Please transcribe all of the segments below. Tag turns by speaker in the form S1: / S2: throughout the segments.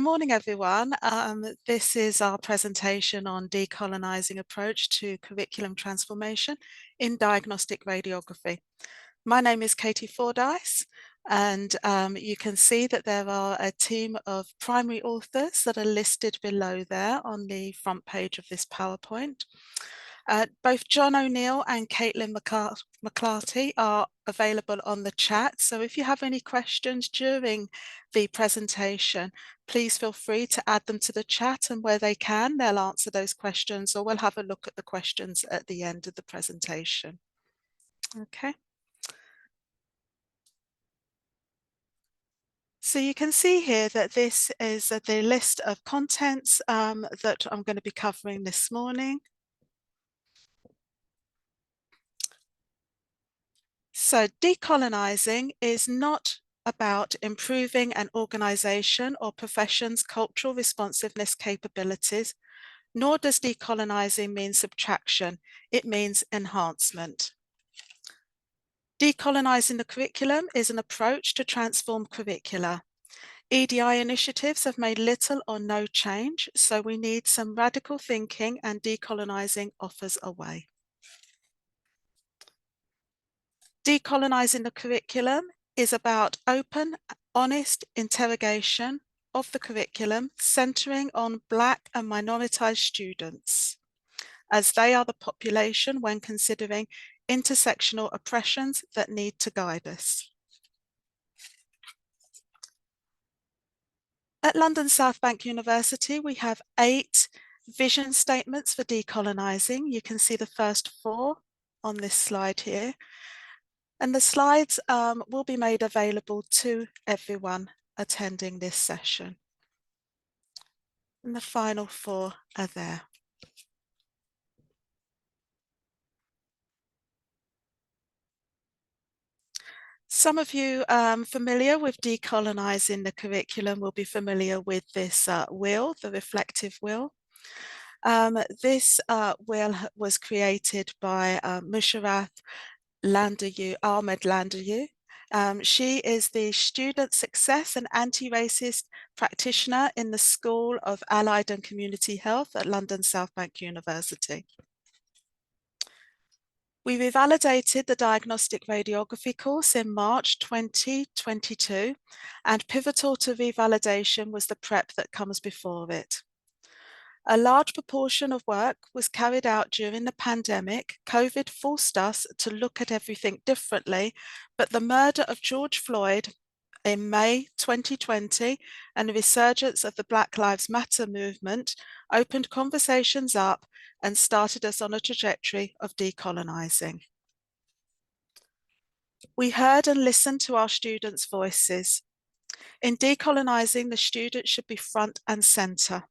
S1: morning, everyone. This is our presentation on decolonising approach to curriculum transformation in diagnostic radiography. My name is Katie Fordyce, and you can see that there are a team of primary authors that are listed below there on the front page of this PowerPoint. Both John O'Neill and Caitlin McClarty are available on the chat. So if you have any questions during the presentation, please feel free to add them to the chat, and where they can, they'll answer those questions, or we'll have a look at the questions at the end of the presentation. Okay. So you can see here that this is the list of contents that I'm going to be covering this morning. So decolonising is not about improving an organisation or profession's cultural responsiveness capabilities, nor does decolonising mean subtraction, it means enhancement. Decolonising the curriculum is an approach to transform curricula. EDI initiatives have made little or no change, so we need some radical thinking, and decolonising offers a way. Decolonising the curriculum is about open, honest interrogation of the curriculum, centering on Black and minoritized students, as they are the population when considering intersectional oppressions that need to guide us. At London South Bank University, we have 8 vision statements for decolonising. You can see the first 4 on this slide here. And the slides will be made available to everyone attending this session. And the final 4 are there. Some of you familiar with decolonising the curriculum will be familiar with this wheel, the reflective wheel. This wheel was created by Musharraf Ahmed Landayu. She is the Student Success and Anti-Racist Practitioner in the School of Allied and Community Health at London South Bank University. We revalidated the Diagnostic Radiography course in March 2022, and pivotal to revalidation was the prep that comes before it. A large proportion of work was carried out during the pandemic. COVID forced us to look at everything differently, but the murder of George Floyd in May 2020 and the resurgence of the Black Lives Matter movement opened conversations up and started us on a trajectory of decolonising. We heard and listened to our students' voices. In decolonising, the student should be front and centre.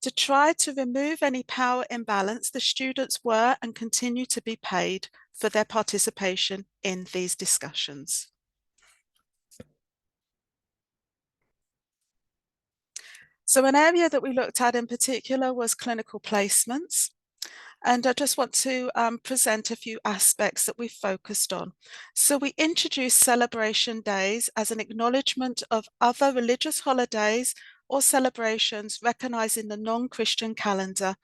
S1: To try to remove any power imbalance, the students were and continue to be paid for their participation in these discussions. So an area that we looked at in particular was clinical placements. And I just want to present a few aspects that we focused on. So we introduced celebration days as an acknowledgement of other religious holidays or celebrations recognizing the non-Christian calendar,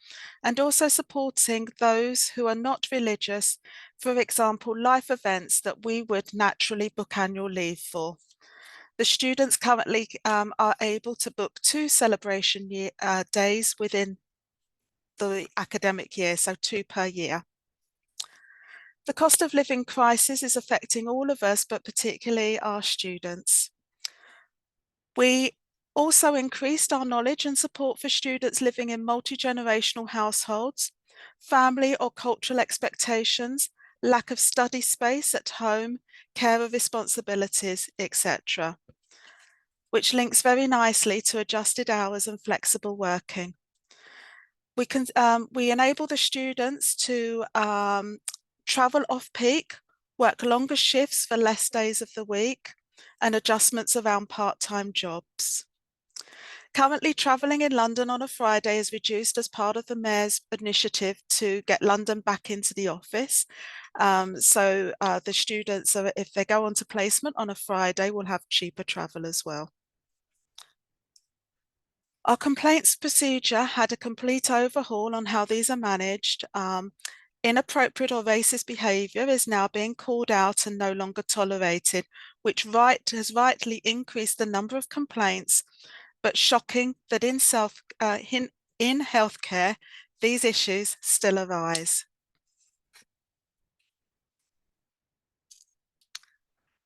S1: and also supporting those who are not religious, for example, life events that we would naturally book annual leave for. The students currently are able to book 2 celebration days within the academic year, so 2 per year. The cost of living crisis is affecting all of us, but particularly our students. We also increased our knowledge and support for students living in multi-generational households, family or cultural expectations, lack of study space at home, care of responsibilities, etc., which links very nicely to adjusted hours and flexible working. We enable the students to travel off-peak, work longer shifts for less days of the week, and adjustments around part-time jobs. Currently, travelling in London on a Friday is reduced as part of the Mayor's initiative to get London back into the office. So the students, if they go on to placement on a Friday, will have cheaper travel as well. Our complaints procedure had a complete overhaul on how these are managed. Inappropriate or racist behaviour is now being called out and no longer tolerated, which has rightly increased the number of complaints, but shocking that in healthcare, these issues still arise.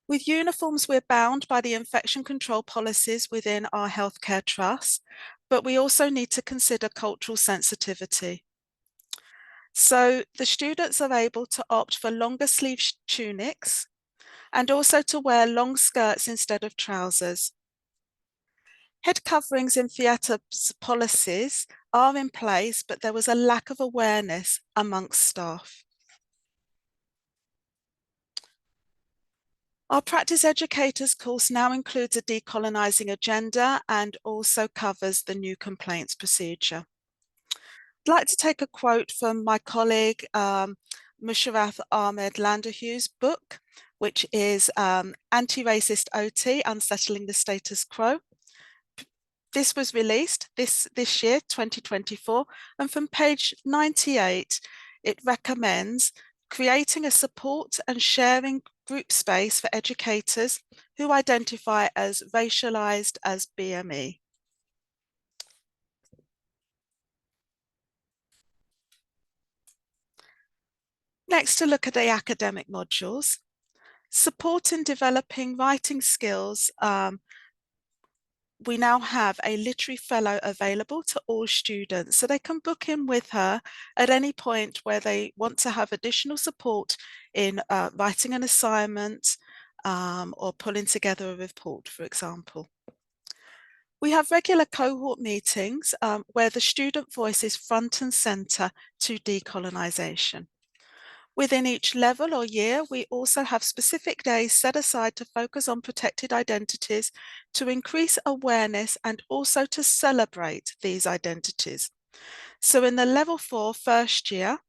S1: With uniforms, we're bound by the infection control policies within our healthcare trust, but we also need to consider cultural sensitivity. So the students are able to opt for longer sleeve tunics and also to wear long skirts instead of trousers. Head coverings in theatre policies are in place, but there was a lack of awareness amongst staff. Our practice educators course now includes a decolonising agenda and also covers the new complaints procedure. I'd like to take a quote from my colleague, Musharraf Ahmed Landerhu's book, which is Anti-Racist OT, Unsettling the Status Quo. This was released this year, 2024, and from page 98, it recommends creating a support and sharing group space for educators who identify as racialized as BME. Next, to look at the academic modules. Support in developing writing skills. We now have a literary fellow available to all students, so they can book in with her at any point where they want to have additional support in writing an assignment or pulling together a report, for example. We have regular cohort meetings where the student voice is front and centre to decolonisation. Within each level or year, we also have specific days set aside to focus on protected identities, to increase awareness and also to celebrate these identities. So in the level 4 first year,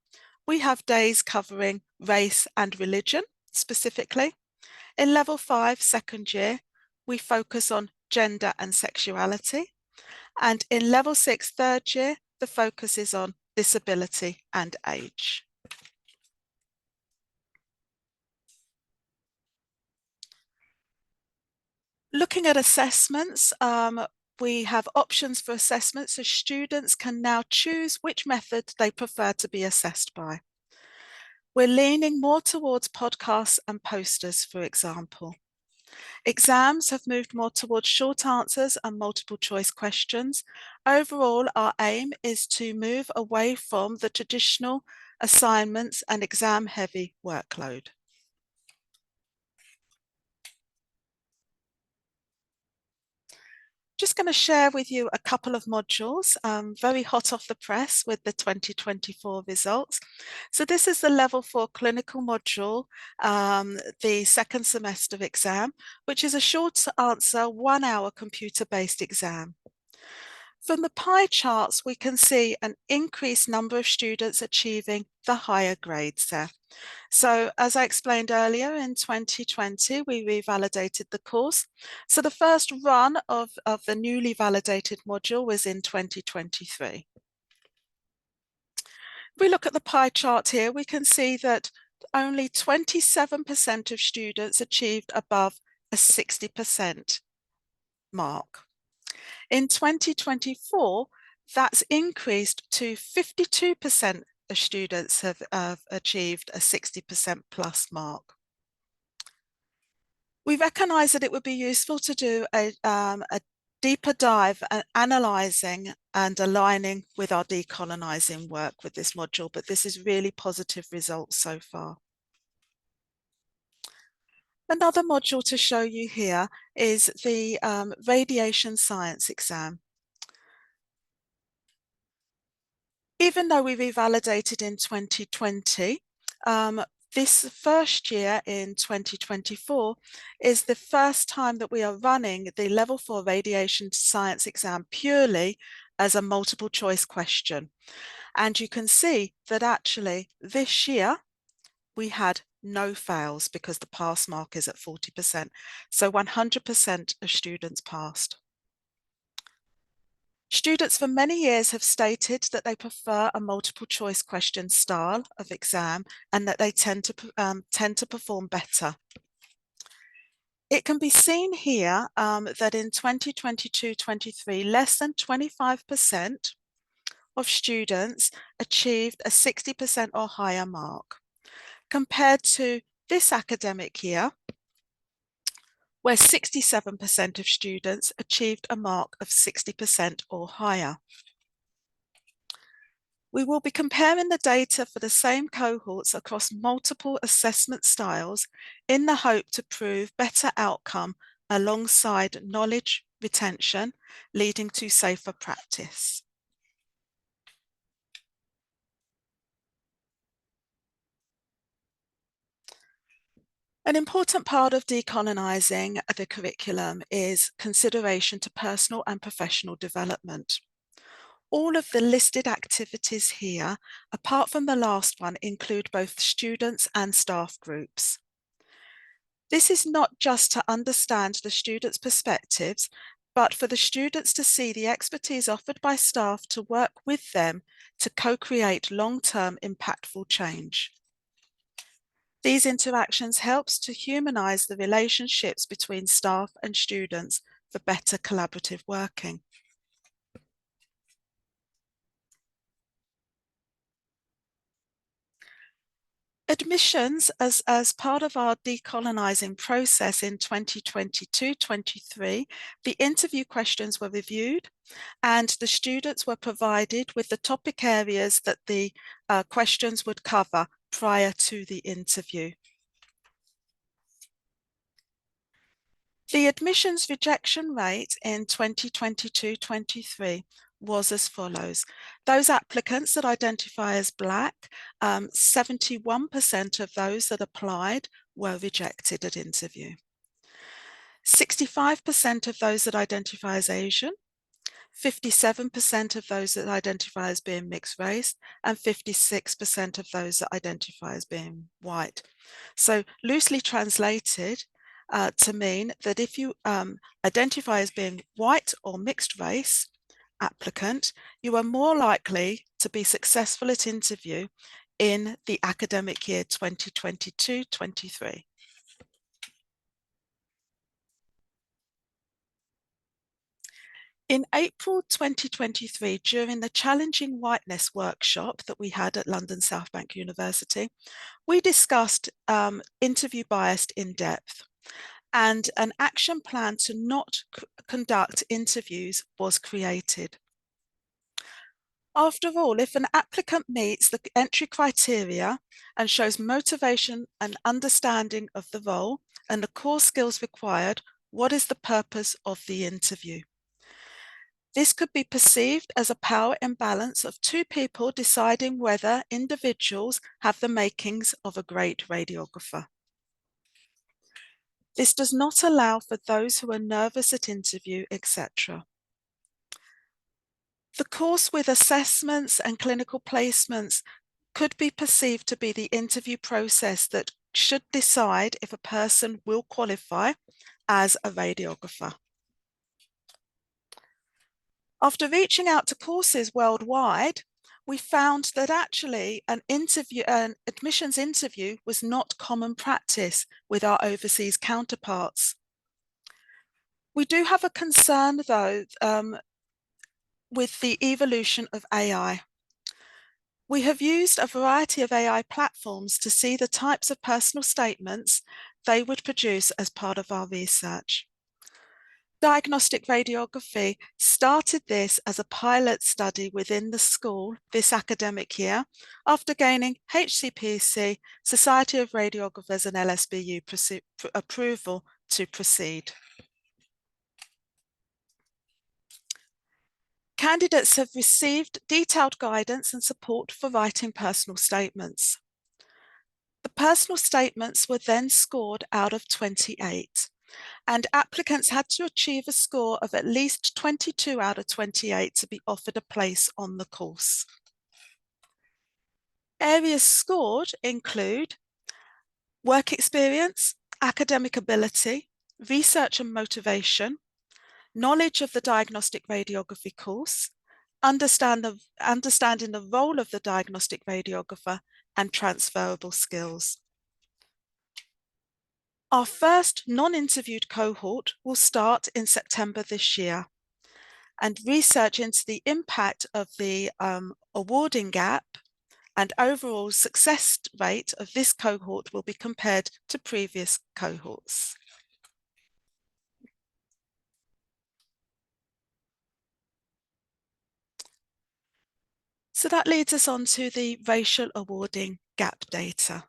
S1: we have days covering race and religion specifically. In level 5 second year, we focus on gender and sexuality. And in level 6 third year, the focus is on disability and age. Looking at assessments, we have options for assessment, so students can now choose which method they prefer to be assessed by. We're leaning more towards podcasts and posters, for example. Exams have moved more towards short answers and multiple choice questions. Overall, our aim is to move away from the traditional assignments and exam-heavy workload. Just going to share with you a couple of modules, very hot off the press with the 2024 results. So this is the level 4 clinical module, the second semester exam, which is a short answer, 1 hour computer-based exam. From the pie charts, we can see an increased number of students achieving the higher grades there. So as I explained earlier, in 2020, we revalidated the course. So the first run of the newly validated module was in 2023. If we look at the pie chart here, we can see that only 27% of students achieved above a 60% mark. In 2024, that's increased to 52% of students have achieved a 60% plus mark. We recognise that it would be useful to do a deeper dive and analysing and aligning with our decolonising work with this module, but this is really positive results so far. Another module to show you here is the radiation science exam. Even though we revalidated in 2020, this first year in 2024 is the first time that we are running the level 4 radiation science exam purely as a multiple choice question. And you can see that actually this year we had no fails because the pass mark is at 40%. So 100% of students passed. Students for many years have stated that they prefer a multiple choice question style of exam and that they tend to perform better. It can be seen here that in 2022-23, less than 25% of students achieved a 60% or higher mark, compared to this academic year, where 67% of students achieved a mark of 60% or higher. We will be comparing the data for the same cohorts across multiple assessment styles in the hope to prove better outcome alongside knowledge retention, leading to safer practice. An important part of decolonising the curriculum is consideration to personal and professional development. All of the listed activities here, apart from the last one, include both students and staff groups. This is not just to understand the students' perspectives, but for the students to see the expertise offered by staff to work with them to co-create long-term impactful change. These interactions helps to humanise the relationships between staff and students for better collaborative working. Admissions as part of our decolonising process in 2022-23, the interview questions were reviewed and the students were provided with the topic areas that the questions would cover prior to the interview. The admissions rejection rate in 2022-23 was as follows. Those applicants that identify as Black, 71% of those that applied were rejected at interview. 65% of those that identify as Asian, 57% of those that identify as being mixed race, and 56% of those that identify as being white. So loosely translated, to mean that if you identify as being white or mixed race applicant, you are more likely to be successful at interview in the academic year 2022-23. In April 2023, during the Challenging Whiteness workshop that we had at London South Bank University, we discussed interview bias in depth. And an action plan to not conduct interviews was created. After all, if an applicant meets the entry criteria and shows motivation and understanding of the role and the core skills required, what is the purpose of the interview? This could be perceived as a power imbalance of two people deciding whether individuals have the makings of a great radiographer. This does not allow for those who are nervous at interview, etc. The course with assessments and clinical placements could be perceived to be the interview process that should decide if a person will qualify as a radiographer. After reaching out to courses worldwide, we found that actually an admissions interview was not common practice with our overseas counterparts. We do have a concern though with the evolution of AI. We have used a variety of AI platforms to see the types of personal statements they would produce as part of our research. Diagnostic Radiography started this as a pilot study within the school this academic year after gaining HCPC, Society of Radiographers and LSBU approval to proceed. Candidates have received detailed guidance and support for writing personal statements. The personal statements were then scored out of 28. And applicants had to achieve a score of at least 22 out of 28 to be offered a place on the course. Areas scored include work experience, academic ability, research and motivation, knowledge of the diagnostic radiography course, understanding the role of the diagnostic radiographer, and transferable skills. Our first non-interviewed cohort will start in September this year, and research into the impact of the awarding gap and overall success rate of this cohort will be compared to previous cohorts. So that leads us on to the racial awarding gap data.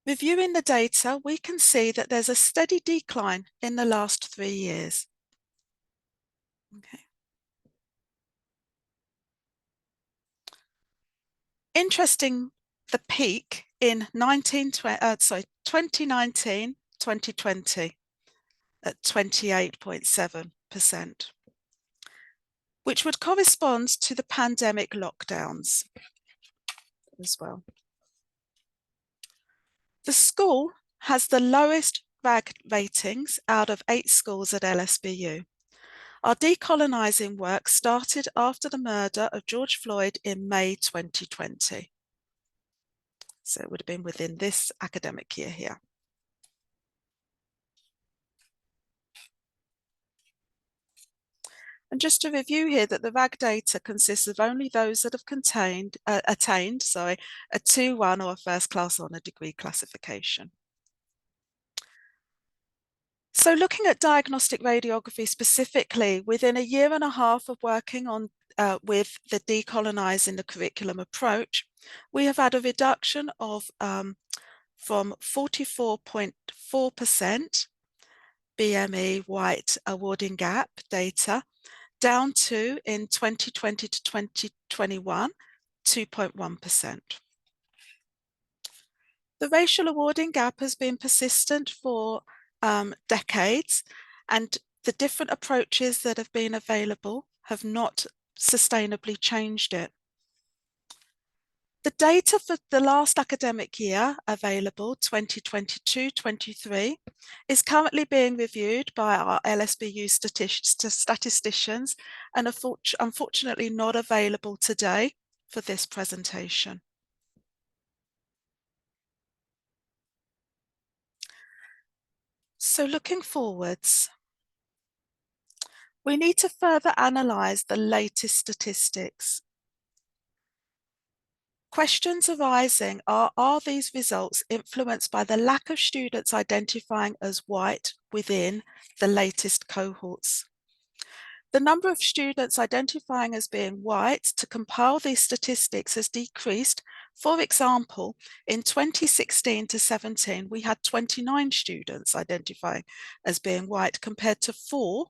S1: Reviewing the data, we can see that there's a steady decline in the last 3 years. Okay. Interesting, the peak in 2019-2020 at 28.7%, which would correspond to the pandemic lockdowns as well. The school has the lowest RAG ratings out of 8 schools at LSBU. Our decolonising work started after the murder of George Floyd in May 2020. So it would have been within this academic year here. And just to review here that the RAG data consists of only those that have attained a 2-1 or a first class honour degree classification. So looking at diagnostic radiography specifically, within a year and a half of working on with the decolonising the curriculum approach, we have had a reduction of from 44.4% BME white awarding gap data down to, in 2020 to 2021, 2.1%. The racial awarding gap has been persistent for decades, and the different approaches that have been available have not sustainably changed it. The data for the last academic year available, 2022-23, is currently being reviewed by our LSBU statisticians and unfortunately not available today for this presentation. So looking forwards, we need to further analyse the latest statistics. Questions arising are these results influenced by the lack of students identifying as white within the latest cohorts? The number of students identifying as being white to compile these statistics has decreased. For example, in 2016 to 17, we had 29 students identifying as being white compared to 4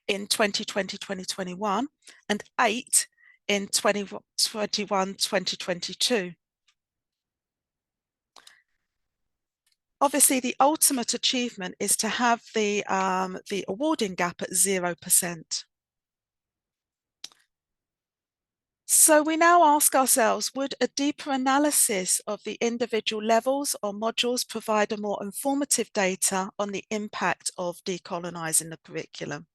S1: in 2020-2021 and 8 in 2021-2022. Obviously, the ultimate achievement is to have the awarding gap at 0%. So we now ask ourselves, would a deeper analysis of the individual levels or modules provide a more informative data on the impact of decolonising the curriculum?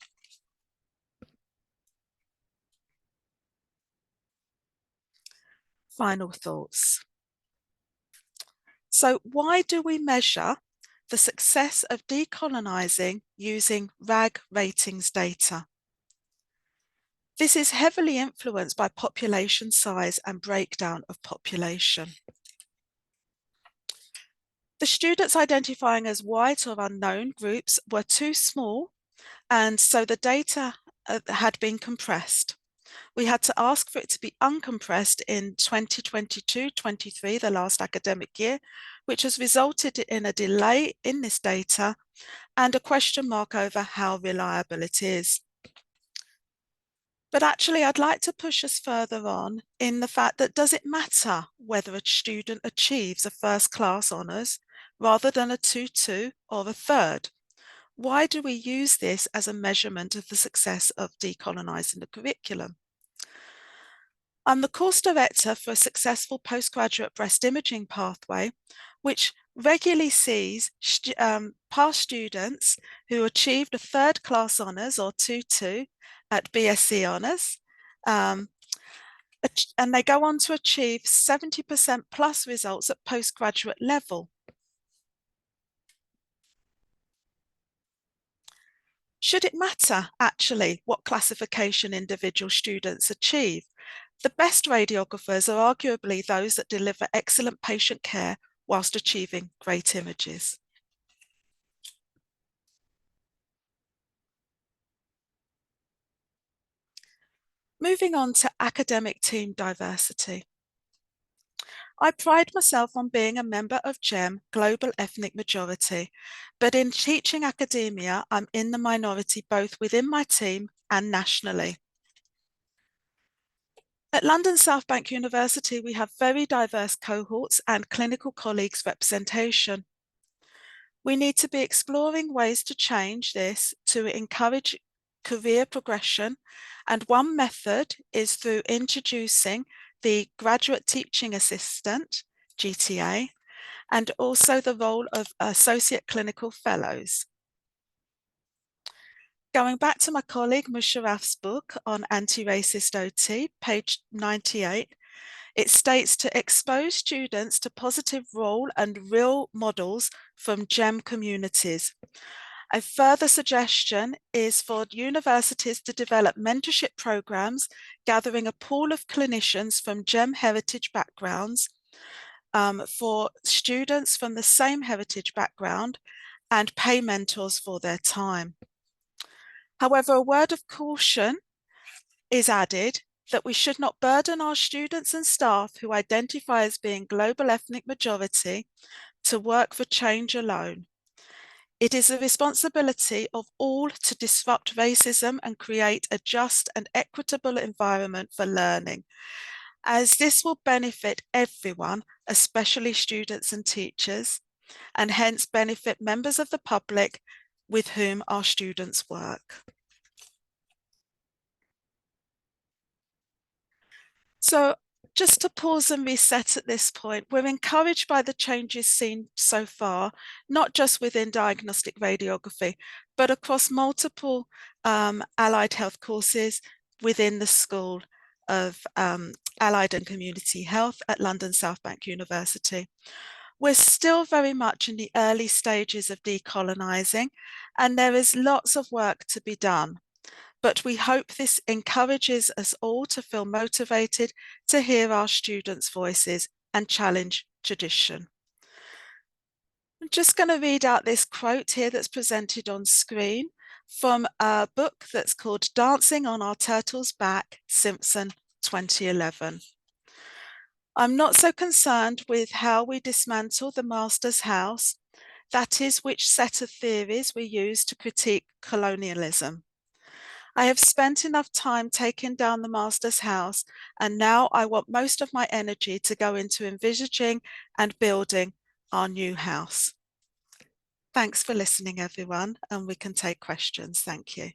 S1: Final thoughts. So why do we measure the success of decolonising using RAG ratings data? This is heavily influenced by population size and breakdown of population. The students identifying as white or unknown groups were too small, and so the data had been compressed. We had to ask for it to be uncompressed in 2022-23, the last academic year, which has resulted in a delay in this data and a question mark over how reliable it is. But actually, I'd like to push us further on in the fact that, does it matter whether a student achieves a first class honours rather than a 2-2 or a third? Why do we use this as a measurement of the success of decolonising the curriculum? I'm the course director for a successful postgraduate breast imaging pathway, which regularly sees past students who achieved a third class honours or 2-2 at BSc honours, and they go on to achieve 70% plus results at postgraduate level. Should it matter, actually, what classification individual students achieve? The best radiographers are arguably those that deliver excellent patient care whilst achieving great images. Moving on to academic team diversity. I pride myself on being a member of GEM, Global Ethnic Majority, but in teaching academia, I'm in the minority both within my team and nationally. At London South Bank University, we have very diverse cohorts and clinical colleagues representation. We need to be exploring ways to change this to encourage career progression, and one method is through introducing the Graduate Teaching Assistant, GTA, and also the role of Associate Clinical Fellows. Going back to my colleague Musharraf's book on anti-racist OT, page 98, it states to expose students to positive role and real models from GEM communities. A further suggestion is for universities to develop mentorship programs, gathering a pool of clinicians from GEM heritage backgrounds for students from the same heritage background and pay mentors for their time. However, a word of caution is added that we should not burden our students and staff who identify as being global ethnic majority to work for change alone. It is the responsibility of all to disrupt racism and create a just and equitable environment for learning, as this will benefit everyone, especially students and teachers, and hence benefit members of the public with whom our students work. So just to pause and reset at this point, we're encouraged by the changes seen so far, not just within diagnostic radiography, but across multiple allied health courses within the School of Allied and Community Health at London South Bank University. We're still very much in the early stages of decolonising, and there is lots of work to be done. But we hope this encourages us all to feel motivated to hear our students' voices and challenge tradition. I'm just going to read out this quote here that's presented on screen from a book that's called Dancing on Our Turtle's Back, Simpson, 2011. I'm not so concerned with how we dismantle the master's house, that is, which set of theories we use to critique colonialism. I have spent enough time taking down the master's house, and now I want most of my energy to go into envisaging and building our new house. Thanks for listening, everyone, and we can take questions. Thank you.